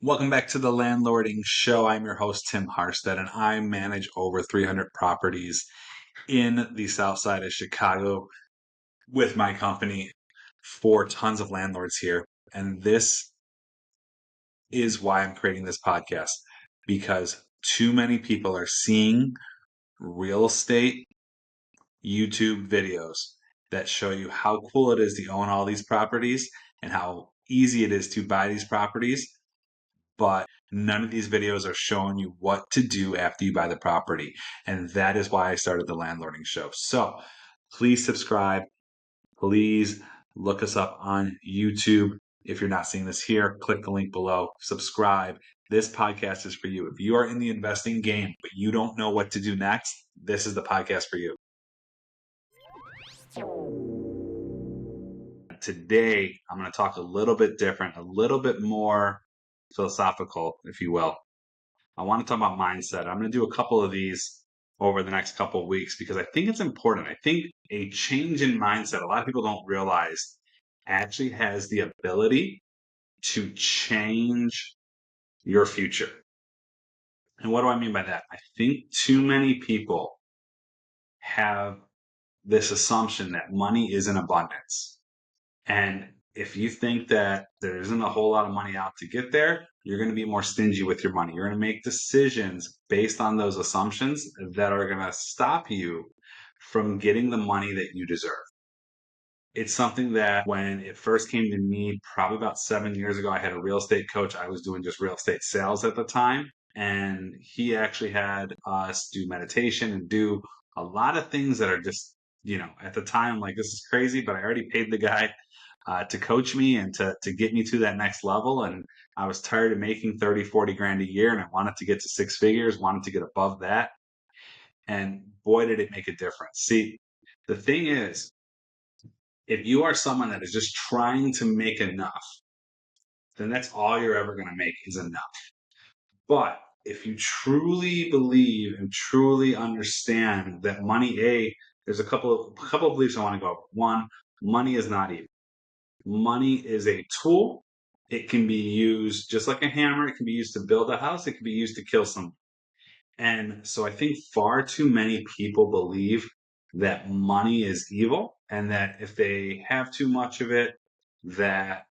Welcome back to the Landlording Show. I'm your host, Tim Harstead, and I manage over 300 properties in the south side of Chicago with my company for tons of landlords here. And this is why I'm creating this podcast, because too many people are seeing real estate YouTube videos that show you how cool it is to own all these properties and how easy it is to buy these properties. But none of these videos are showing you what to do after you buy the property. And that is why I started the Landlording Show. So please subscribe. Please look us up on YouTube. If you're not seeing this here, click the link below, subscribe. This podcast is for you. If you are in the investing game, but you don't know what to do next, this is the podcast for you. Today, I'm going to talk a little bit different, a little bit more philosophical, if you will. I want to talk about mindset. I'm going to do a couple of these over the next couple of weeks because I think it's important. I think a change in mindset, a lot of people don't realize, actually has the ability to change your future. And what do I mean by that? I think too many people have this assumption that money is in abundance. And if you think that there isn't a whole lot of money out to get there, you're going to be more stingy with your money. You're going to make decisions based on those assumptions that are going to stop you from getting the money that you deserve. It's something that when it first came to me, probably about 7 years ago, I had a real estate coach. I was doing just real estate sales at the time. And he actually had us do meditation and do a lot of things that are just, at the time, like, this is crazy, but I already paid the guy to coach me and to get me to that next level. And I was tired of making 30, 40 grand a year and I wanted to get to six figures, wanted to get above that. And boy, did it make a difference. See, the thing is, if you are someone that is just trying to make enough, then that's all you're ever going to make is enough. But if you truly believe and truly understand that money, there's a couple of beliefs I want to go over. One, money is not evil. Money is a tool. It can be used just like a hammer. It can be used to build a house. It can be used to kill someone. And so I think far too many people believe that money is evil and that if they have too much of it, that,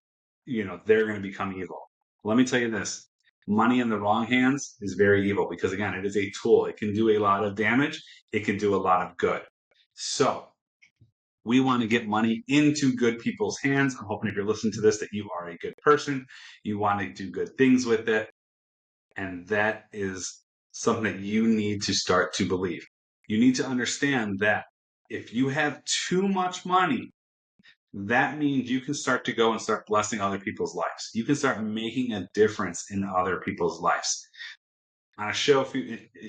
they're going to become evil. Let me tell you this. Money in the wrong hands is very evil because, again, it is a tool. It can do a lot of damage. It can do a lot of good. So we want to get money into good people's hands. I'm hoping if you're listening to this that you are a good person. You want to do good things with it. And that is something that you need to start to believe. You need to understand that if you have too much money, that means you can start to go and start blessing other people's lives. You can start making a difference in other people's lives. On a show,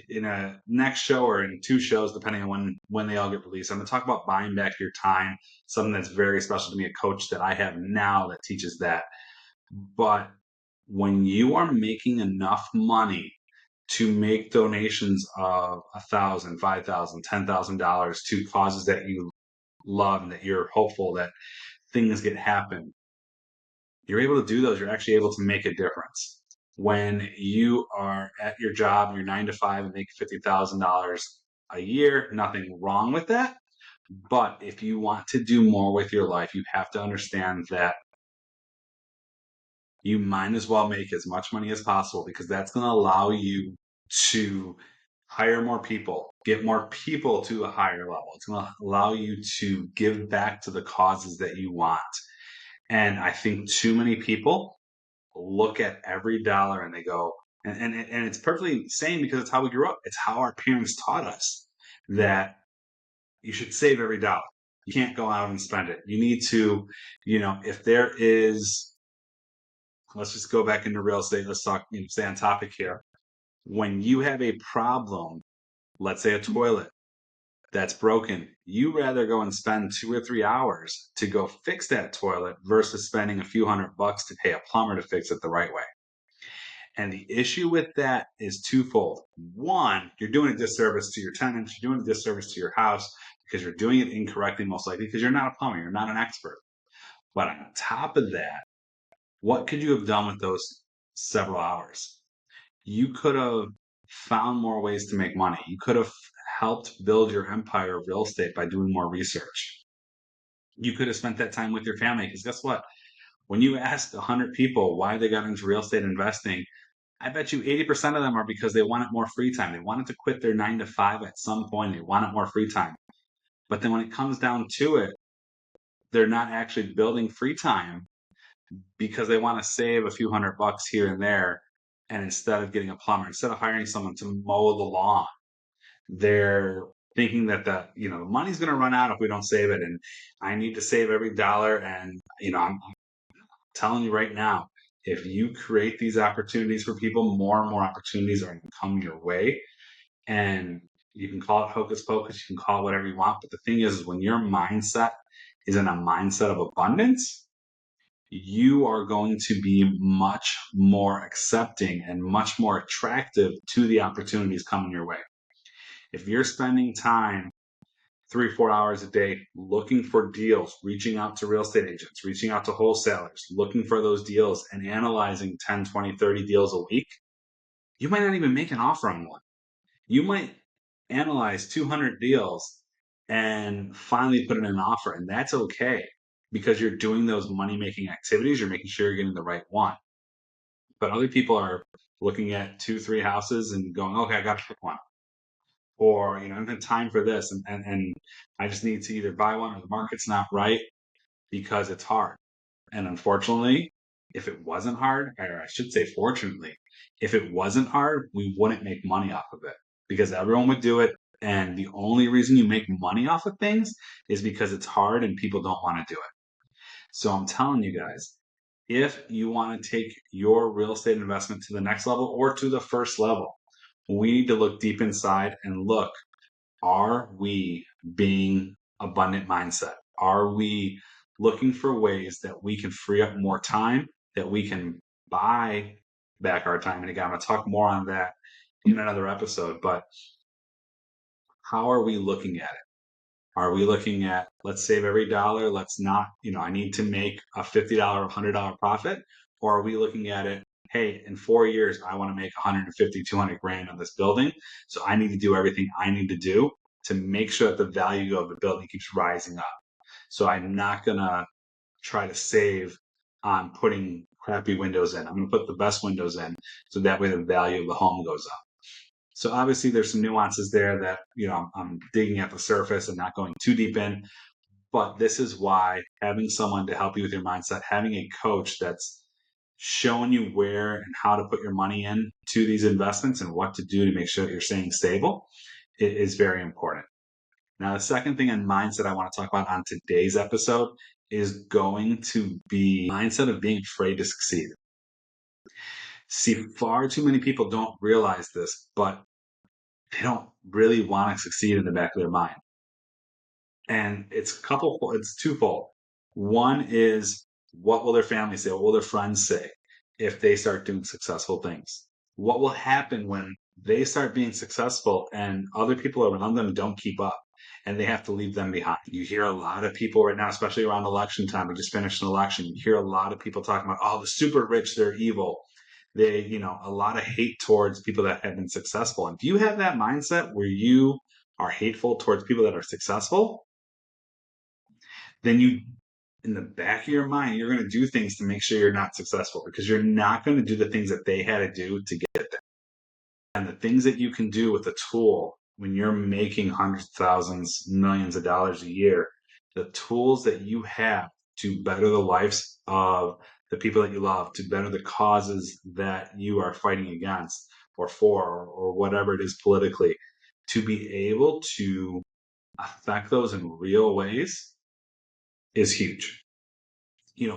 in a next show or in two shows, depending on when they all get released, I'm going to talk about buying back your time, something that's very special to me, a coach that I have now that teaches that. But when you are making enough money to make donations of $1,000, $5,000, $10,000 to causes that you love and that you're hopeful that things get happen, you're able to do those. You're actually able to make a difference. When you are at your job, you're 9 to 5 and make $50,000 a year, nothing wrong with that. But if you want to do more with your life, you have to understand that you might as well make as much money as possible because that's going to allow you to hire more people, get more people to a higher level. It's going to allow you to give back to the causes that you want. And I think too many people look at every dollar and they go, and it's perfectly sane because it's how we grew up. It's how our parents taught us that you should save every dollar. You can't go out and spend it. You need to, if there is, let's just go back into real estate. Let's talk, stay on topic here. When you have a problem, let's say a toilet that's broken, you rather go and spend 2 or 3 hours to go fix that toilet versus spending a few $100 to pay a plumber to fix it the right way. And the issue with that is twofold. One, you're doing a disservice to your tenants, you're doing a disservice to your house because you're doing it incorrectly, most likely because you're not a plumber, you're not an expert. But on top of that, what could you have done with those several hours. You could have found more ways to make money. You could have helped build your empire of real estate by doing more research. You could have spent that time with your family, because guess what? When you ask 100 people why they got into real estate investing, I bet you 80% of them are because they wanted more free time. They wanted to quit their 9 to 5 at some point. They wanted more free time. But then when it comes down to it, they're not actually building free time because they want to save a few $100 here and there. And instead of getting a plumber, instead of hiring someone to mow the lawn, they're thinking that the money's going to run out if we don't save it. And I need to save every dollar. And, I'm telling you right now, if you create these opportunities for people, more and more opportunities are going to come your way. And you can call it hocus pocus, you can call it whatever you want. But the thing is when your mindset is in a mindset of abundance, you are going to be much more accepting and much more attractive to the opportunities coming your way. If you're spending time 3-4 hours a day looking for deals, reaching out to real estate agents, reaching out to wholesalers, looking for those deals and analyzing 10, 20, 30 deals a week, you might not even make an offer on one. You might analyze 200 deals and finally put in an offer, and that's okay because you're doing those money-making activities. You're making sure you're getting the right one. But other people are looking at 2-3 houses and going, okay, I got to pick one. Or, I don't have time for this. And I just need to either buy one or the market's not right because it's hard. And unfortunately, if it wasn't hard, or I should say fortunately, if it wasn't hard, we wouldn't make money off of it because everyone would do it. And the only reason you make money off of things is because it's hard and people don't want to do it. So I'm telling you guys, if you want to take your real estate investment to the next level or to the first level, we need to look deep inside and look, are we being abundant mindset? Are we looking for ways that we can free up more time, that we can buy back our time? And again, I'm going to talk more on that in another episode, but how are we looking at it? Are we looking at, let's save every dollar, let's not, I need to make a $50, $100 profit? Or are we looking at it, hey, in 4 years, I want to make 150, 200 grand on this building. So I need to do everything I need to do to make sure that the value of the building keeps rising up. So I'm not going to try to save on putting crappy windows in. I'm going to put the best windows in so that way the value of the home goes up. So obviously there's some nuances there that, I'm digging at the surface and not going too deep in, but this is why having someone to help you with your mindset, having a coach that's showing you where and how to put your money in to these investments and what to do to make sure that you're staying stable is very important. Now, the second thing in mindset I want to talk about on today's episode is going to be mindset of being afraid to succeed. See, far too many people don't realize this, but they don't really want to succeed in the back of their mind. And it's twofold. One is, what will their family say? What will their friends say if they start doing successful things? What will happen when they start being successful and other people around them don't keep up and they have to leave them behind? You hear a lot of people right now, especially around election time. We just finished an election. You hear a lot of people talking about, oh, the super rich, they're evil. They, a lot of hate towards people that have been successful. And if you have that mindset where you are hateful towards people that are successful, then in the back of your mind, you're going to do things to make sure you're not successful because you're not going to do the things that they had to do to get there. And the things that you can do with a tool when you're making hundreds of thousands, millions of dollars a year, the tools that you have to better the lives of the people that you love, to better the causes that you are fighting against or for, or whatever it is politically, to be able to affect those in real ways is huge.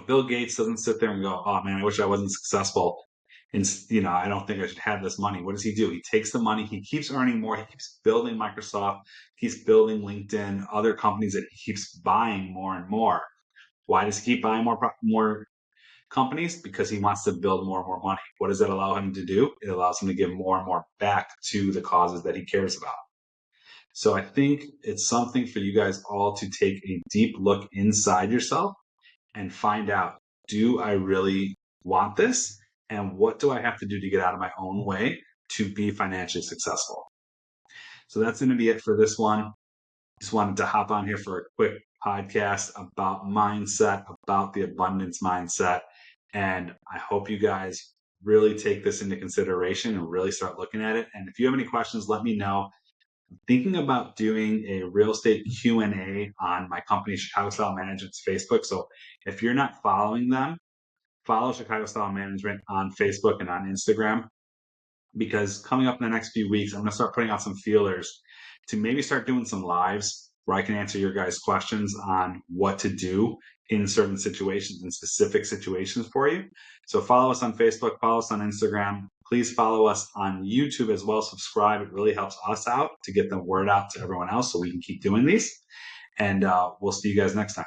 Bill Gates doesn't sit there and go, oh man, I wish I wasn't successful. And, I don't think I should have this money. What does he do? He takes the money, he keeps earning more, he keeps building Microsoft, he's building LinkedIn, other companies that he keeps buying more and more. Why does he keep buying more companies? Because he wants to build more and more money. What does that allow him to do? It allows him to give more and more back to the causes that he cares about. So I think it's something for you guys all to take a deep look inside yourself and find out, do I really want this? and what do I have to do to get out of my own way to be financially successful. So that's going to be it for this one. Just wanted to hop on here for a quick podcast about mindset, about the abundance mindset. And I hope you guys really take this into consideration and really start looking at it. And if you have any questions, let me know. I'm thinking about doing a real estate Q&A on my company, Chicago Style Management's Facebook. So if you're not following them, follow Chicago Style Management on Facebook and on Instagram, because coming up in the next few weeks, I'm going to start putting out some feelers to maybe start doing some lives where I can answer your guys' questions on what to do in certain situations, in specific situations for you. So follow us on Facebook, follow us on Instagram. Please follow us on YouTube as well. Subscribe. It really helps us out to get the word out to everyone else so we can keep doing these. And we'll see you guys next time.